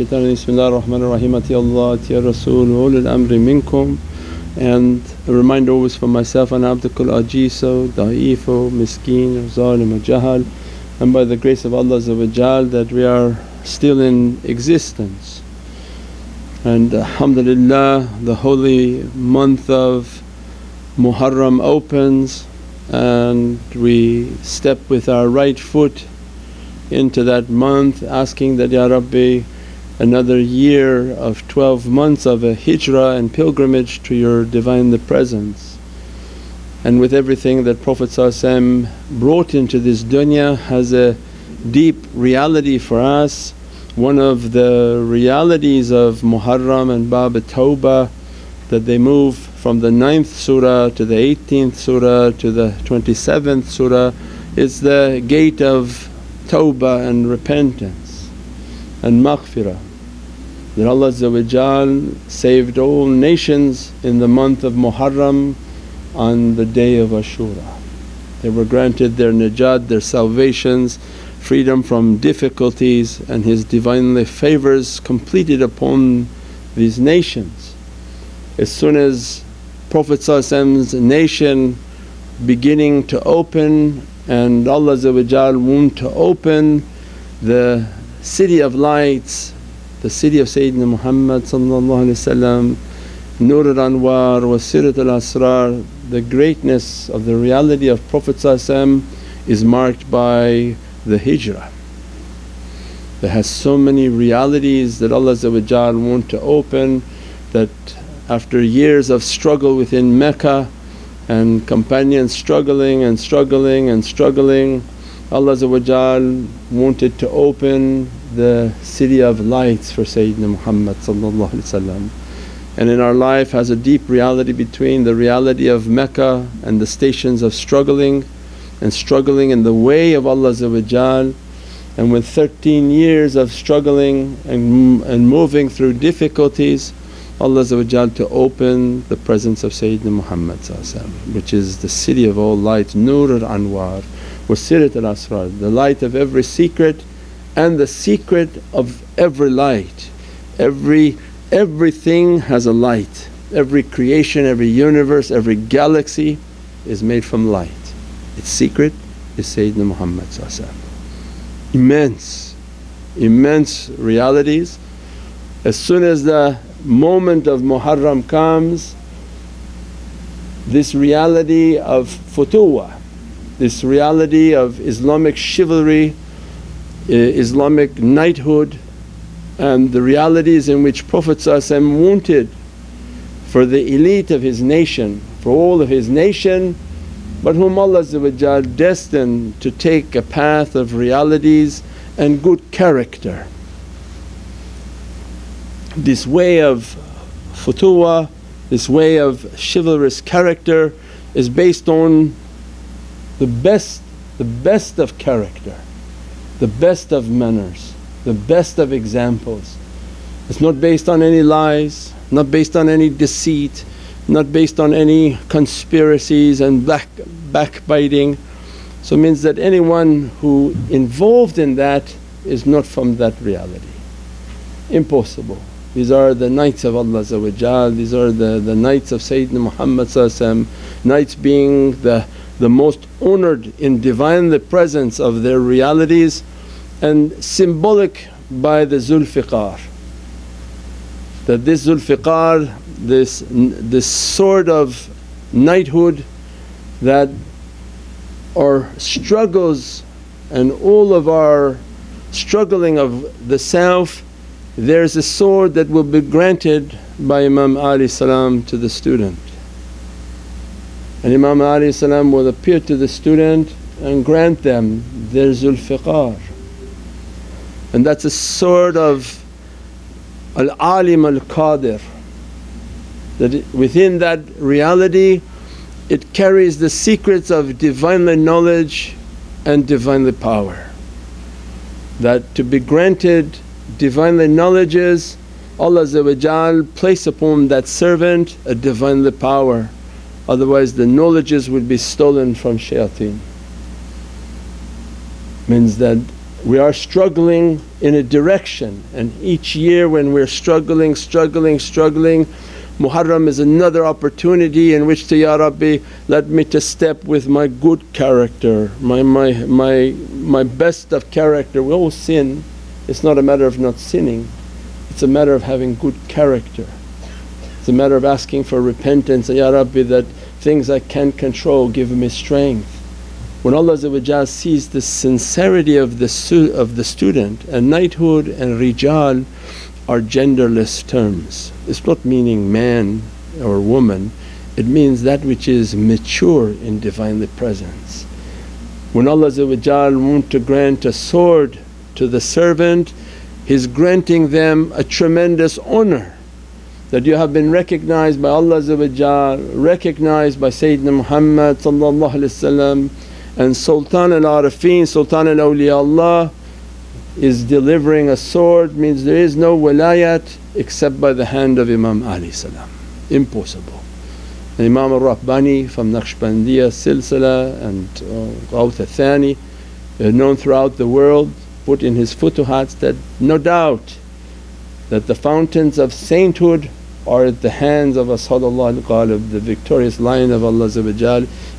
shaitan Bismillahir Rahmanir Rahim. Ati Allah, Ati Rasul, ulul amri minkum. And a reminder always for myself, ana abdukul ajiso, da'ifo, miskeen, zalim, jahal. And by the grace of Allah that we are still in existence. And alhamdulillah, the holy month of Muharram opens and we step with our right foot into that month, asking that, Ya Rabbi, another year of 12 months of a hijrah and pilgrimage to Your Divinely Presence. And with everything that Prophet brought into this dunya has a deep reality for us. One of the realities of Muharram and Bab Tawbah, that they move from the 9th surah to the 18th surah to the 27th surah, is the gate of Tawbah and repentance and maghfirah. That Allah saved all nations in the month of Muharram on the day of Ashura. They were granted their najat, their salvations, freedom from difficulties, and His Divinely favours completed upon these nations. As soon as Prophet's nation beginning to open and Allah want to open the city of lights, the city of Sayyidina Muhammad Nur al-Anwar wa Sirat al-Asrar, the greatness of the reality of Prophet is marked by the Hijrah. There has so many realities that Allah want to open, that after years of struggle within Mecca and companions struggling and struggling and struggling, Allah wanted to open the city of lights for Sayyidina Muhammad. And in our life has a deep reality between the reality of Mecca and the stations of struggling and struggling in the way of Allah. And with 13 years of struggling and moving through difficulties, Allah to open the presence of Sayyidina Muhammad, which is the city of all lights, Nur al-Anwar wa Sirat al-Asrar, the light of every secret and the secret of every light. Everything has a light, every creation, every universe, every galaxy is made from light. Its secret is Sayyidina Muhammad. Immense realities. As soon as the moment of Muharram comes, this reality of Futuwwa, this reality of Islamic chivalry, Islamic knighthood, and the realities in which Prophet wanted for the elite of his nation, for all of his nation, but whom Allah destined to take a path of realities and good character. This way of Futuwwa, this way of chivalrous character is based on the best of character, the best of manners, the best of examples. It's not based on any lies, not based on any deceit, not based on any conspiracies and backbiting. So it means that anyone who involved in that is not from that reality. Impossible. These are the knights of Allah, these are the knights of Sayyidina Muhammad, knights being the most honoured in Divinely Presence of their realities, and symbolic by the Zulfiqar. That this Zulfiqar, this sword of knighthood, that our struggles and all of our struggling of the self, there's a sword that will be granted by Imam to the student. And Imam will appear to the student and grant them their Zulfiqar. And that's a sword of Al-Alim Al-Qadir, that within that reality it carries the secrets of Divinely knowledge and Divinely power. That to be granted Divinely knowledges, Allah place upon that servant a Divinely power, otherwise the knowledges would be stolen from shayateen. Means that We are struggling in a direction, and each year when we're struggling, Muharram is another opportunity in which to, Ya Rabbi, let me to step with my good character, my best of character. We all sin, it's not a matter of not sinning, it's a matter of having good character. It's a matter of asking for repentance, Ya Rabbi, that things I can't control, give me strength. When Allah sees the sincerity of the student, and knighthood and rijal are genderless terms. It's not meaning man or woman, it means that which is mature in Divinely Presence. When Allah wants to grant a sword to the servant, He's granting them a tremendous honour, that you have been recognized by Allah, recognized by Sayyidina Muhammad and Sultan al-Arifin, Sultan al-Awliya is delivering a sword, means there is no wilayat except by the hand of Imam salam. Impossible. And Imam al-Rabbani from Naqshbandiya Silsila and Ghawth al-Thani, known throughout the world, put in his Futuhats that no doubt that the fountains of sainthood are at the hands of Asadullah al-Ghalib, the victorious lion of Allah,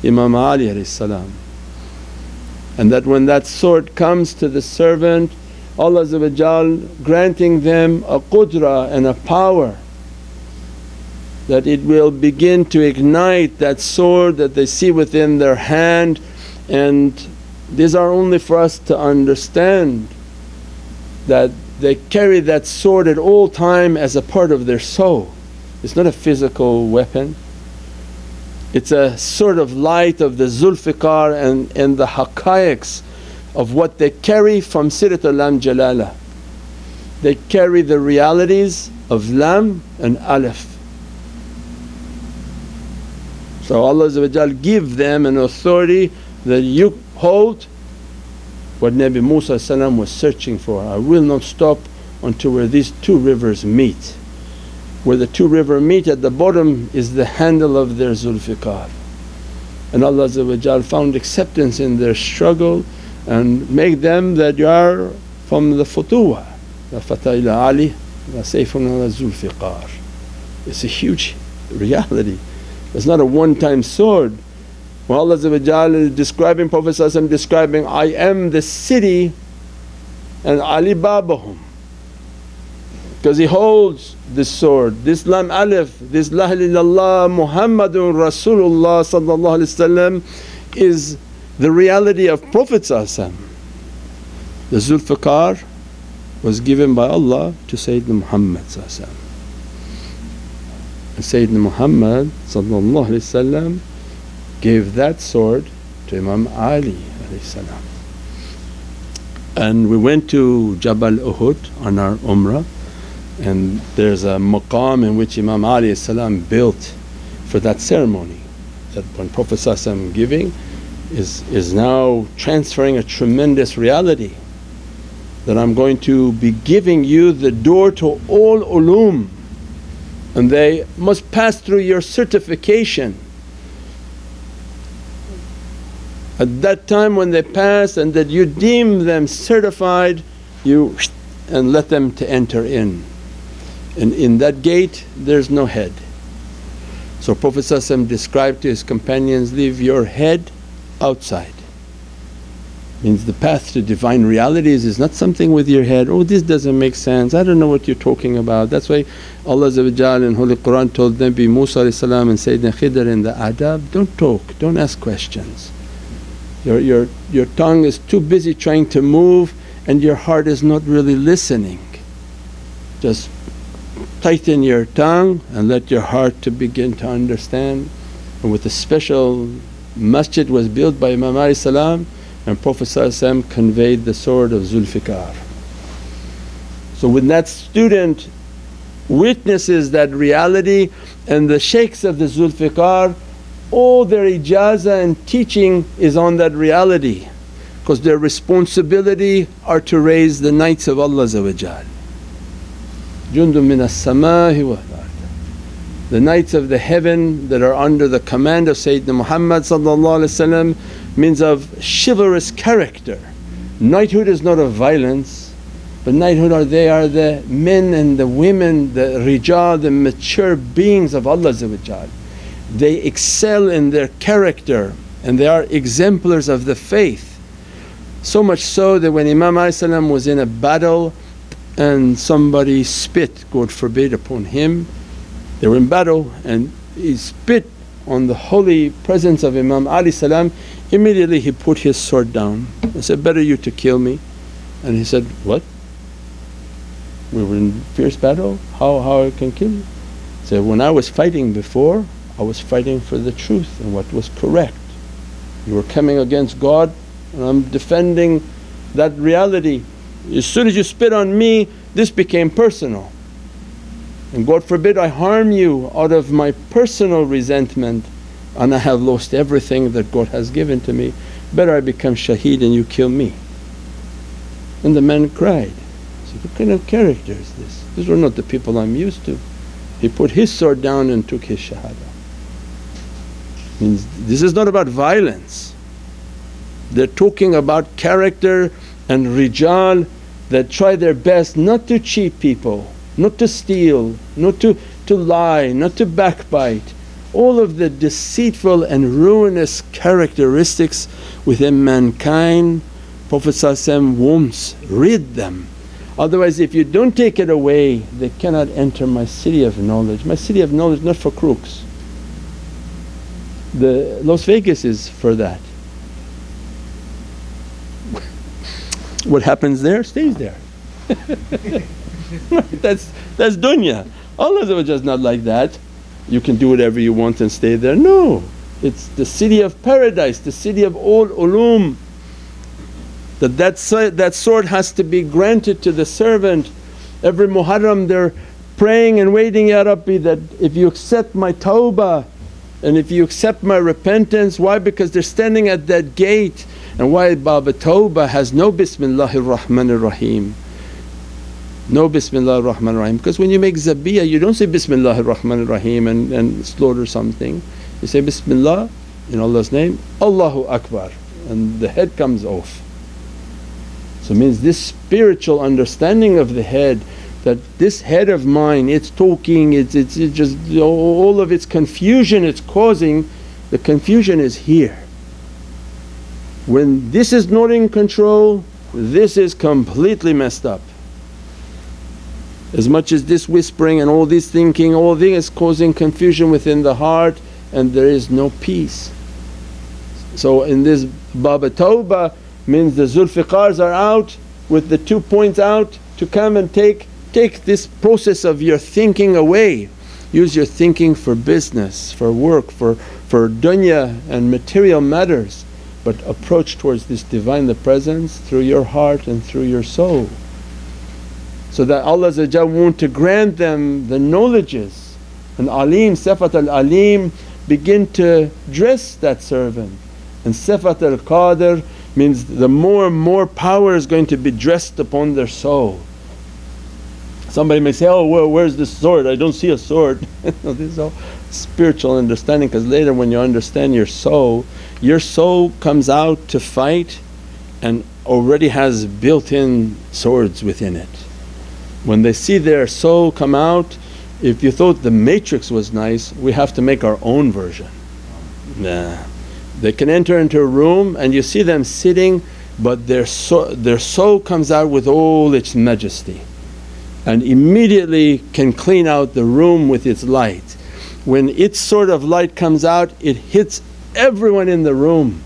Imam Ali salam. And that when that sword comes to the servant, Allah granting them a qudra and a power, that it will begin to ignite that sword that they see within their hand. And these are only for us to understand that they carry that sword at all time as a part of their soul. It's not a physical weapon, it's a sort of light of the Zulfiqar and the haqqaiqs of what they carry from Siratul Lam Jalala. They carry the realities of Lam and Alif. So Allah give them an authority that you hold what Nabi Musa was searching for. I will not stop until where these two rivers meet. Where the two rivers meet, at the bottom is the handle of their Zulfiqar. And Allah found acceptance in their struggle and make them that you are from the Futuwwa, la fata ila Ali wa sayfun ala Zulfiqar. It's a huge reality, it's not a one-time sword. When Allah is describing Prophet describing, I am the city and Ali Babahum, because he holds this sword, this Lam-Alif, this La ilaha illallah Muhammadun Rasulullah is the reality of Prophet. The Zulfiqar was given by Allah to Sayyidina Muhammad, and Sayyidina Muhammad gave that sword to Imam Ali. And we went to Jabal Uhud on our umrah, and there's a maqam in which Imam Ali built for that ceremony, that when Prophet giving is now transferring a tremendous reality, that I'm going to be giving you the door to all ulum, and they must pass through your certification. At that time when they pass and that you deem them certified, you and let them to enter in. And in that gate there's no head. So Prophet described to his companions, leave your head outside. Means the path to divine realities is not something with your head, oh this doesn't make sense, I don't know what you're talking about. That's why Allah in Holy Qur'an told Nabi Musa and Sayyidina Khidr in the adab, don't talk, don't ask questions. Your tongue is too busy trying to move and your heart is not really listening. Just tighten your tongue and let your heart to begin to understand. And with a special masjid was built by Imam and Prophet conveyed the sword of Zulfiqar. So when that student witnesses that reality, and the shaykhs of the Zulfiqar, all their ijazah and teaching is on that reality, because their responsibility are to raise the knights of Allah. Jundun min as-samaa'i wal ard, the knights of the heaven that are under the command of Sayyidina Muhammad means of chivalrous character, Knighthood is not of violence, but knighthood they are the men and the women, the rijal, the mature beings of Allah. They excel in their character and they are exemplars of the faith. So much so that when Imam was in a battle and somebody spit, God forbid, upon him, they were in battle and he spit on the holy presence of Imam immediately he put his sword down and said, "Better you to kill me." And he said, "What? We were in fierce battle, how I can kill you?" He said, "When I was fighting before, I was fighting for the truth and what was correct. You were coming against God and I'm defending that reality. As soon as you spit on me, this became personal. And God forbid I harm you out of my personal resentment and I have lost everything that God has given to me. Better I become shaheed and you kill me." And the man cried. He said, "What kind of character is this? These were not the people I'm used to." He put his sword down and took his shahada. Means this is not about violence. They're talking about character and rijal that try their best not to cheat people, not to steal, not to lie, not to backbite. All of the deceitful and ruinous characteristics within mankind, Prophet wants, rid them. Otherwise if you don't take it away, they cannot enter my city of knowledge. My city of knowledge not for crooks. The Las Vegas is for that. What happens there stays there. That's dunya. Allah is not like that. You can do whatever you want and stay there. No, it's the city of paradise, the city of all ulum. That sword has to be granted to the servant. Every Muharram they're praying and waiting, Ya Rabbi, that if you accept my Tawbah and if you accept my repentance. Why? Because they're standing at that gate. And why Baba Tawbah has no Bismillahir Rahmanir Rahim. No Bismillahir Rahmanir Rahim, because when you make zabiyah you don't say Bismillahir Rahmanir Rahim and slaughter something. You say Bismillah in Allah's name, Allahu Akbar, and the head comes off. So it means this spiritual understanding of the head, that this head of mine, it's talking, it's just all of its confusion it's causing, the confusion is here. When this is not in control, this is completely messed up. As much as this whispering and all this thinking, all this is causing confusion within the heart and there is no peace. So in this Baba Tawbah means the Zulfiqars are out with the 2 points out to come and take this process of your thinking away. Use your thinking for business, for work, for dunya and material matters, but approach towards this Divine the Presence through your heart and through your soul. So that Allah want to grant them the knowledges, and Alim, Sifat al-Alim begin to dress that servant, and Sifat al-Qadir means the more and more power is going to be dressed upon their soul. Somebody may say, "Oh well, where's the sword? I don't see a sword." No, this is all spiritual understanding, because later when you understand your soul comes out to fight and already has built-in swords within it. When they see their soul come out, if you thought the matrix was nice, we have to make our own version. Nah. They can enter into a room and you see them sitting, but their soul comes out with all its majesty and immediately can clean out the room with its light. When its sort of light comes out, it hits everyone in the room,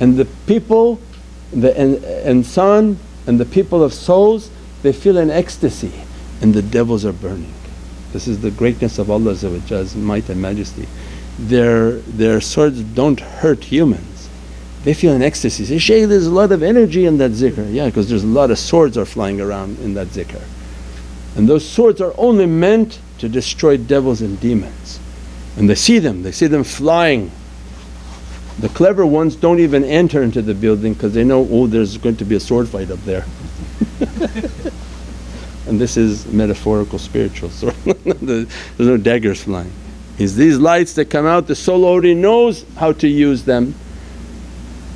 and the people, the insan and the people of souls, they feel an ecstasy and the devils are burning. This is the greatness of Allah's might and majesty. Their swords don't hurt humans, they feel an ecstasy. Say, "Shaykh, there's a lot of energy in that zikr." Yeah, because there's a lot of swords are flying around in that zikr, and those swords are only meant to destroy devils and demons. And they see them flying. The clever ones don't even enter into the building because they know, oh, there's going to be a sword fight up there. And this is metaphorical spiritual sword. There's no daggers flying. It's these lights that come out, the soul already knows how to use them.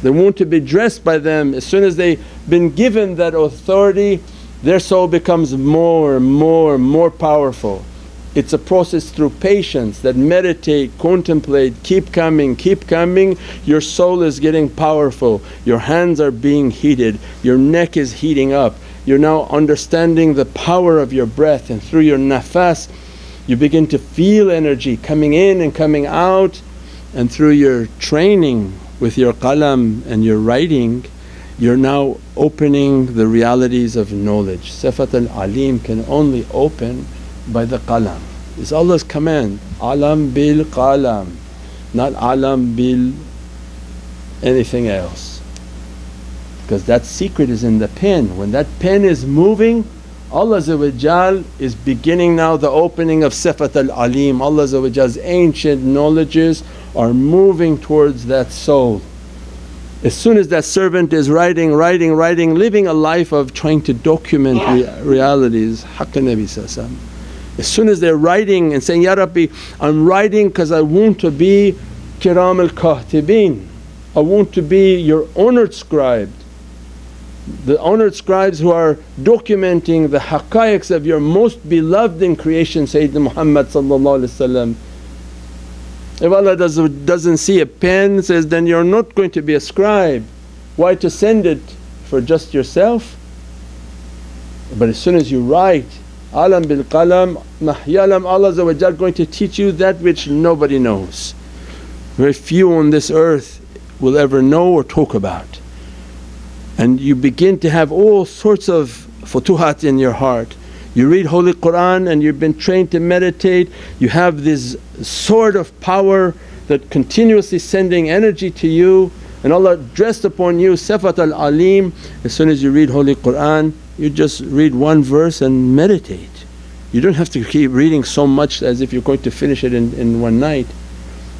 They want to be dressed by them. As soon as they been given that authority, their soul becomes more and more powerful. It's a process through patience that meditate, contemplate, keep coming, your soul is getting powerful, your hands are being heated, your neck is heating up. You're now understanding the power of your breath, and through your nafas you begin to feel energy coming in and coming out. And through your training with your qalam and your writing, you're now opening the realities of knowledge. Sifat al-alim can only open by the qalam. It's Allah's command, alam bil qalam, not alam bil anything else. Because that secret is in the pen. When that pen is moving, Allah is beginning now the opening of Sifat al-alim. Allah's ancient knowledges are moving towards that soul. As soon as that servant is writing, living a life of trying to document realities, Haqqan Nabi. As soon as they're writing and saying, Ya Rabbi, I'm writing because I want to be kiram al-kahtibin, I want to be your honoured scribe, the honoured scribes who are documenting the haqqaiqs of your most beloved in creation Sayyidina Muhammad. If Allah doesn't see a pen, says, then you're not going to be a scribe. Why to send it for just yourself? But as soon as you write, alam bil qalam mahyalam, Allah going to teach you that which nobody knows. Very few on this earth will ever know or talk about. And you begin to have all sorts of futuhat in your heart. You read Holy Qur'an and you've been trained to meditate, you have this sword of power that continuously sending energy to you, and Allah dressed upon you Sifat al-alim. As soon as you read Holy Qur'an, you just read one verse and meditate. You don't have to keep reading so much as if you're going to finish it in one night.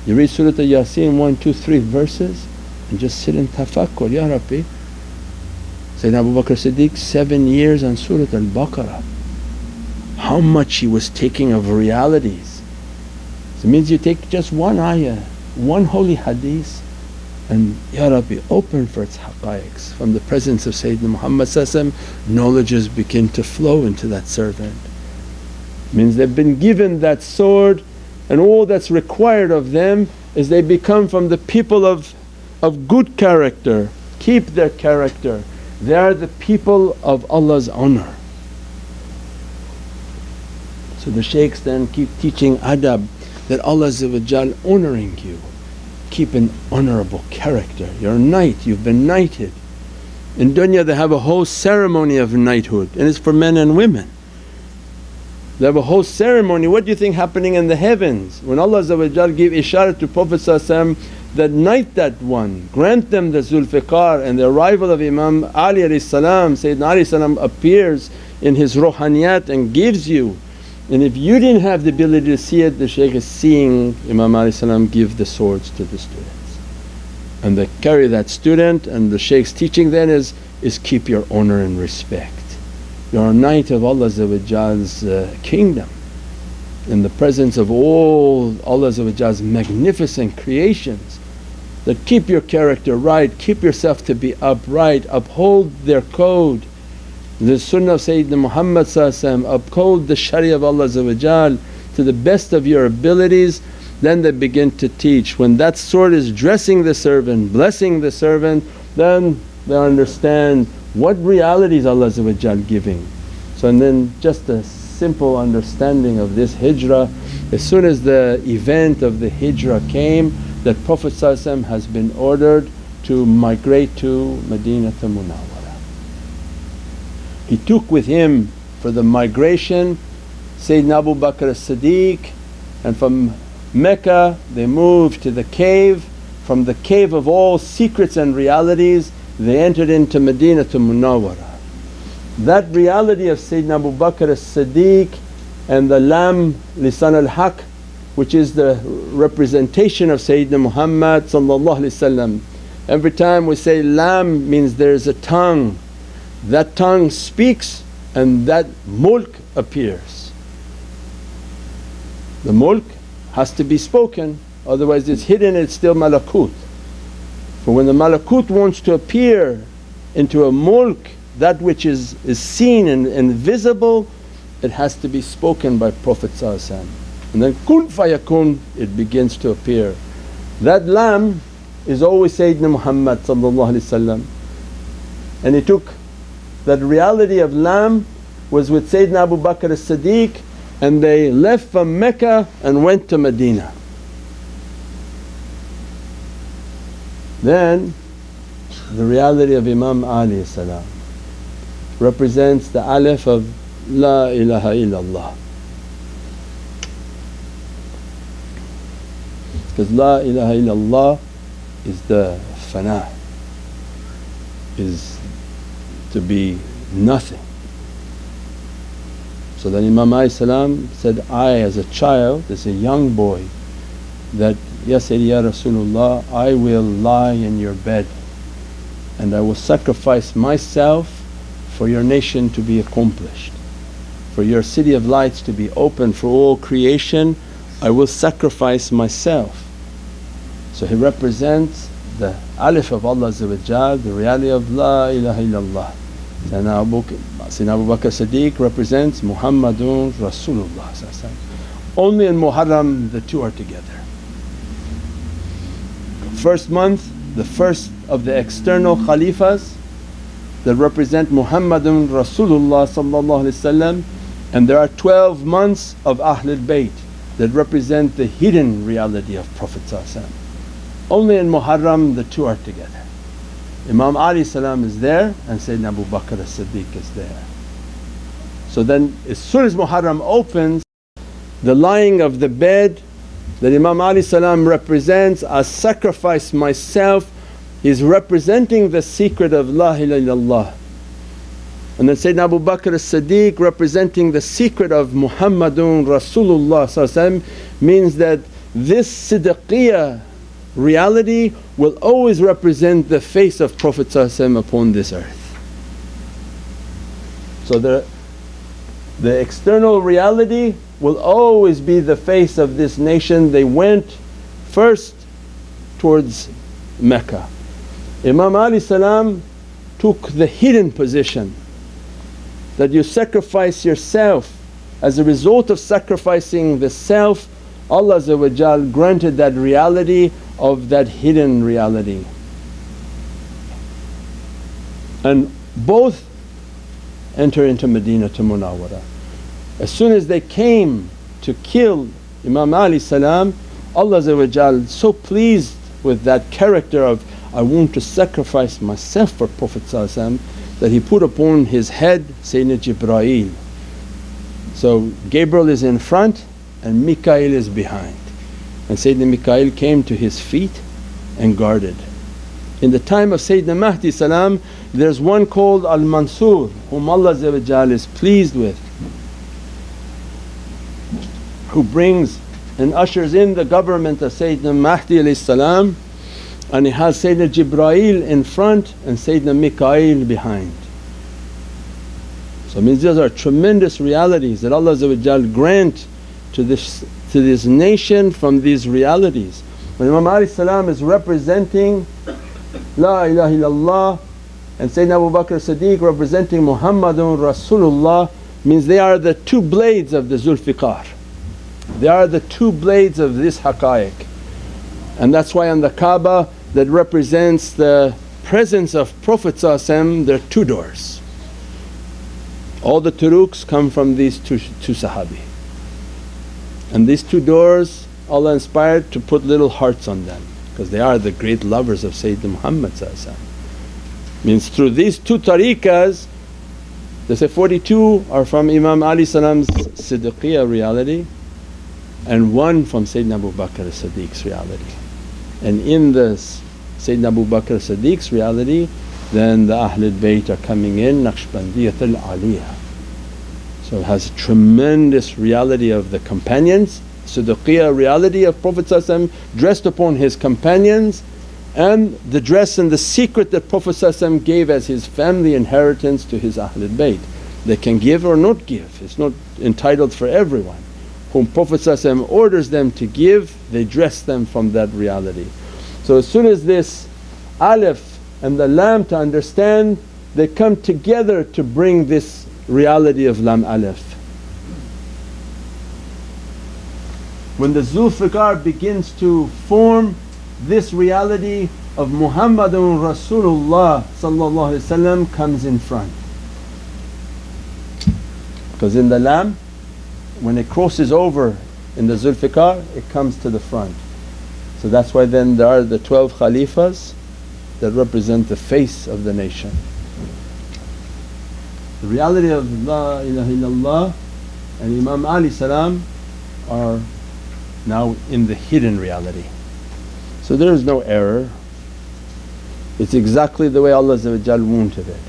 You read Surah Yasin 1, 2, 3 verses and just sit in tafakkur, Ya Rabbi. Sayyidina Abu Bakr Siddiq 7 years on Surah al-Baqarah. How much he was taking of realities. So it means you take just one ayah, one holy hadith, and Ya Rabbi open for its haqqaiqs. From the presence of Sayyidina Muhammad knowledges begin to flow into that servant. Means they've been given that sword, and all that's required of them is they become from the people of good character, keep their character. They are the people of Allah's honour. So the shaykhs then keep teaching adab that Allah honouring you. Keep an honourable character. You're a knight, you've been knighted. In dunya they have a whole ceremony of knighthood, and it's for men and women. They have a whole ceremony. What do you think happening in the heavens? When Allah give isharat to Prophet that knight that one, grant them the Zulfiqar, and the arrival of Imam Ali Sayyidina Ali appears in his ruhaniyat and gives you. And if you didn't have the ability to see it, the shaykh is seeing Imam Ali give the swords to the students. And they carry that student, and the shaykh's teaching then is keep your honour and respect. You're a knight of Allah's kingdom, in the presence of all Allah's magnificent creations, that keep your character right, keep yourself to be upright, uphold their code. The sunnah of Sayyidina Muhammad, uphold the sharia of Allah to the best of your abilities. Then they begin to teach. When that sword is dressing the servant, blessing the servant, then they understand what realities Allah giving. So and then just a simple understanding of this hijrah. As soon as the event of the hijrah came, that Prophet has been ordered to migrate to Madina Munawwarah. He took with him for the migration Sayyidina Abu Bakr as-Siddiq, and from Mecca they moved to the cave. From the cave of all secrets and realities they entered into Madina Munawwarah. That reality of Sayyidina Abu Bakr as-Siddiq and the Lam Lisan al-Haq, which is the representation of Sayyidina Muhammad. Every time we say Lam means there's a tongue. That tongue speaks and that mulk appears. The mulk has to be spoken, otherwise it's hidden, it's still malakut. For when the malakut wants to appear into a mulk, that which is seen and visible, it has to be spoken by Prophet and then kun fayakun, it begins to appear. That lamb is always Sayyidina Muhammad and he took that reality of lamb was with Sayyidina Abu Bakr as-Siddiq, and they left from Mecca and went to Madina. Then the reality of Imam Ali salam represents the alif of La ilaha illallah, because La ilaha illallah is the fana, is to be nothing. So then Imam Ali salam said, I as a child, as a young boy, that Ya Sayyidi Ya Rasulullah, I will lie in your bed and I will sacrifice myself for your nation to be accomplished, for your city of lights to be open for all creation. I will sacrifice myself. So he represents the alif of Allah, the reality of La ilaha illallah. Sayyidina Abu Bakr Siddiq represents Muhammadun Rasulullah. Only in Muharram the two are together. First month, the first of the external Khalifas that represent Muhammadun Rasulullah, and there are 12 months of Ahlul Bayt that represent the hidden reality of Prophet. Only in Muharram the two are together. Imam Ali salam is there and Sayyidina Abu Bakr as-Siddiq is there. So then as soon as Muharram opens, the lying of the bed that Imam Ali salam represents, I sacrifice myself, is representing the secret of La ilaha illallah. And then Sayyidina Abu Bakr as-Siddiq representing the secret of Muhammadun Rasulullah means that this Siddiqiya reality will always represent the face of Prophet upon this earth. So the external reality will always be the face of this nation. They went first towards Mecca. Imam Ali salam took the hidden position that you sacrifice yourself. As a result of sacrificing the self, Allah granted that reality of that hidden reality. And both enter into Madina to Munawwara. As soon as they came to kill Imam Ali salam, Allah so pleased with that character of, I want to sacrifice myself for Prophet that He put upon his head Sayyidina Jibreel. So Gabriel is in front and Mikail is behind, and Sayyidina Mikail came to his feet and guarded. In the time of Sayyidina Mahdi salam, there's one called Al-Mansur whom Allah is pleased with, who brings and ushers in the government of Sayyidina Mahdi salam, and he has Sayyidina Jibreel in front and Sayyidina Mikail behind. So it means these are tremendous realities that Allah grant to this nation from these realities. When Imam Ali salam is representing La ilaha illallah and Sayyidina Abu Bakr Siddiq representing Muhammadun Rasulullah, means they are the two blades of the Zulfiqar. They are the two blades of this haqqaiq. And that's why on the Kaaba that represents the presence of Prophet there are two doors. All the turuqs come from these two Sahabi. And these two doors Allah inspired to put little hearts on them, because they are the great lovers of Sayyidina Muhammad. Means through these two tariqas, they say 42 are from Imam Ali salam's Siddiqiya reality and one from Sayyidina Abu Bakr as-Siddiq's reality. And in this Sayyidina Abu Bakr as-Siddiq's reality, then the Ahlul Bayt are coming in, Naqshbandiyatul Aliyah. So it has a tremendous reality of the companions, Siddiqiya reality of Prophet dressed upon his companions, and the dress and the secret that Prophet gave as his family inheritance to his Ahlul Bayt. They can give or not give, it's not entitled for everyone. Whom Prophet orders them to give, they dress them from that reality. So as soon as this alif and the Lam to understand, they come together to bring this reality of Lam-Alif. When the Zulfiqar begins to form, this reality of Muhammadun Rasulullah comes in front. Because in the Lam, when it crosses over in the Zulfiqar, it comes to the front. So that's why then there are the 12 Khalifas that represent the face of the nation. The reality of La ilaha illallah and Imam alayhi salam are now in the hidden reality. So there is no error, it's exactly the way Allah wanted it.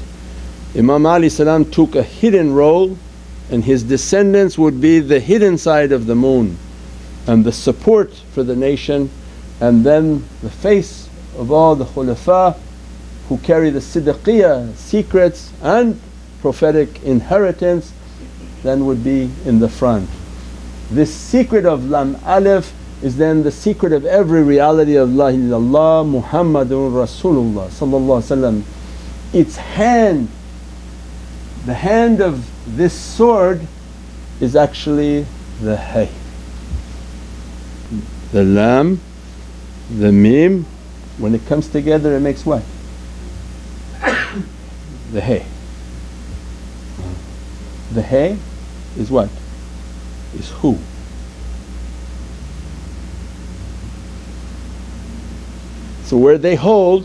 Imam alayhi salam took a hidden role, and his descendants would be the hidden side of the moon and the support for the nation, and then the face of all the khulafa who carry the Siddiqiya secrets and prophetic inheritance then would be in the front. This secret of Lam-Alif is then the secret of every reality of La ilaha illallah Muhammadun Rasulullah. Its hand, the hand of this sword is actually the hay. The Lam, the Mim, when it comes together it makes what? The hay. The hay is what? Is who? So where they hold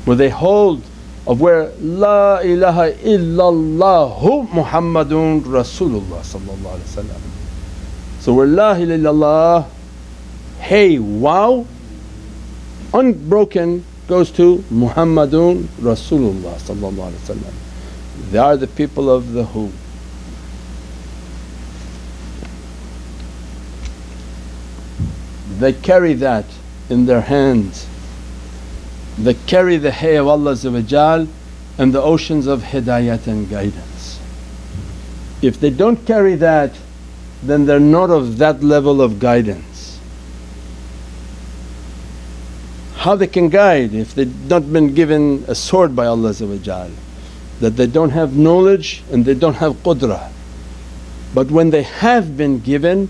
of where La ilaha illallahu Muhammadun Rasulullah. So where La ilaha illallah, hey wow, unbroken goes to Muhammadun Rasulullah. They are the people of the who. They carry that in their hands. They carry the hay of Allah and the oceans of hidayat and guidance. If they don't carry that, then they're not of that level of guidance. How they can guide if they've not been given a sword by Allah, that they don't have knowledge and they don't have qudrah. But when they have been given,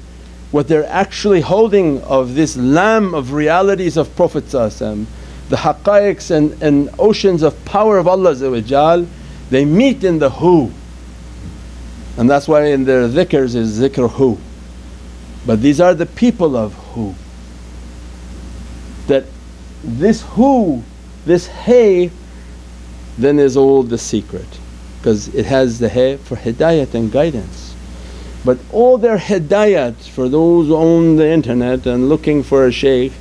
what they're actually holding of this lamb of realities of Prophet, the haqqaiqs and oceans of power of Allah, they meet in the who. And that's why in their dhikrs is Zikr who. But these are the people of who. That this who, this hay, then is all the secret, because it has the hay for hidayat and guidance. But all their hidayat for those who own the internet and looking for a shaykh,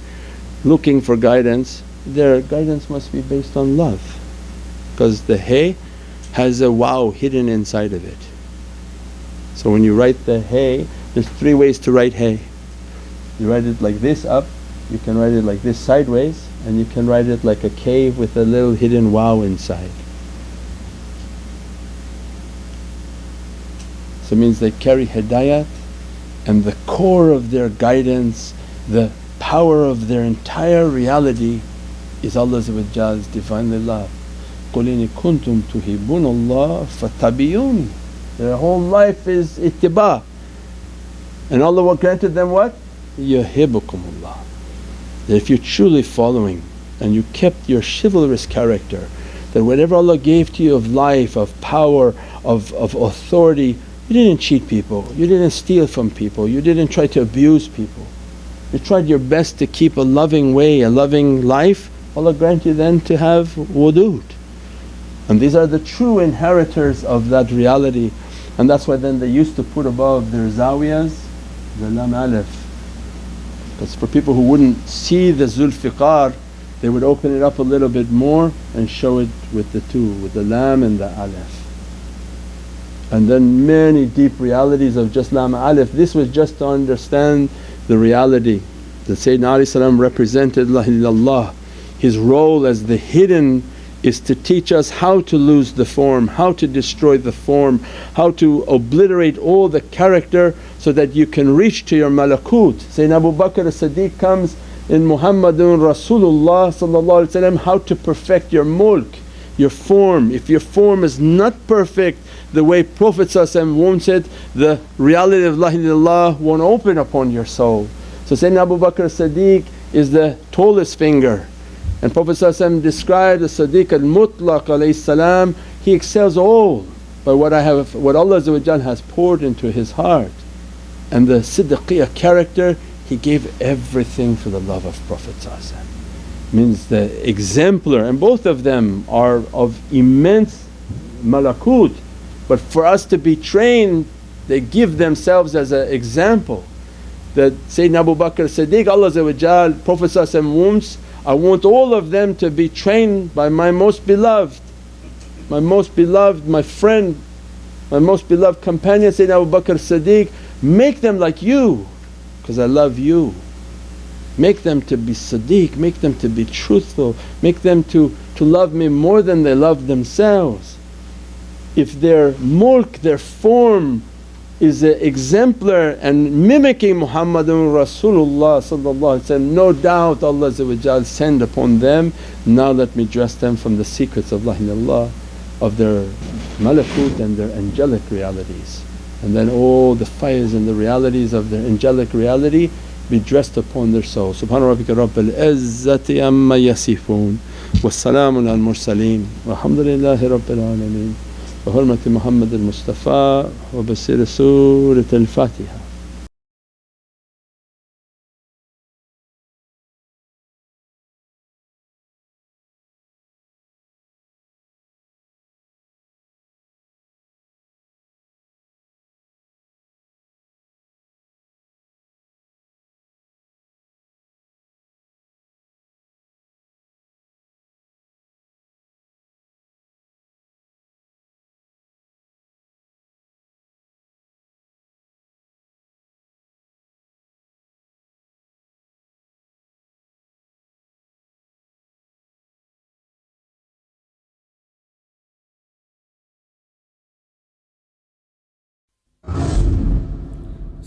looking for guidance, their guidance must be based on love, because the hay has a wow hidden inside of it. So when you write the hay, there's 3 ways to write hay. You write it like this up, you can write it like this sideways, and you can write it like a cave with a little hidden wow inside. So it means they carry hidayat, and the core of their guidance, the power of their entire reality is Allah's Divinely love. قُلْ إِن كُنْتُمْ تُحِبُّونَ اللَّهَ فَاتَّبِعُونِ. Their whole life is ittiba', and Allah what granted them what? يُحِبُّكُمُ. That if you're truly following and you kept your chivalrous character, that whatever Allah gave to you of life, of power, of authority, you didn't cheat people, you didn't steal from people, you didn't try to abuse people, you tried your best to keep a loving way, a loving life, Allah grant you then to have wudud. And these are the true inheritors of that reality, and that's why then they used to put above their zawiyas the Lam-Alif. Because for people who wouldn't see the Zulfiqar, they would open it up a little bit more and show it with the 2, with the Lam and the Alif. And then many deep realities of just Lam-Alif. This was just to understand the reality that Sayyidina represented La ilaha illallah. His role as the hidden is to teach us how to lose the form, how to destroy the form, how to obliterate all the character so that you can reach to your malakut. Sayyidina Abu Bakr as-Siddiq comes in Muhammadun Rasulullah how to perfect your mulk, your form. If your form is not perfect the way Prophet wants it, the reality of La ilaha illallah won't open upon your soul. So Sayyidina Abu Bakr Siddiq is the tallest finger, and Prophet described the Siddiq al-Mutlaq alayhi salam, he excels all by what Allah has poured into his heart. And the Siddiqiya character, he gave everything for the love of Prophet, means the exemplar, and both of them are of immense malakut. But for us to be trained, they give themselves as an example. That Sayyidina Abu Bakr Siddiq, Allah Prophet wants, I want all of them to be trained by my most beloved, my friend, my most beloved companion Sayyidina Abu Bakr Siddiq. Make them like you because I love you. Make them to be Siddiq, make them to be truthful, make them to love me more than they love themselves. If their mulk, their form is an exemplar and mimicking Muhammadun Rasulullah, no doubt Allah send upon them. Now let me dress them from the secrets of La ilaha illallah, of their malakut and their angelic realities. And then all the fires and the realities of their angelic reality be dressed upon their soul. Subhana rabbika rabbil izzati amma yasifoon wa salaamun al mursaleen walhamdulillahi rabbil alameen bi hurmati Muhammad al-Mustafa wa bi sirri Surat al-Fatiha.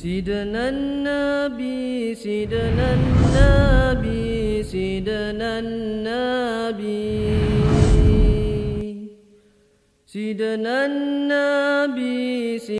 سيدنا النبي سيدنا النبي سيدنا النبي سيدنا النبي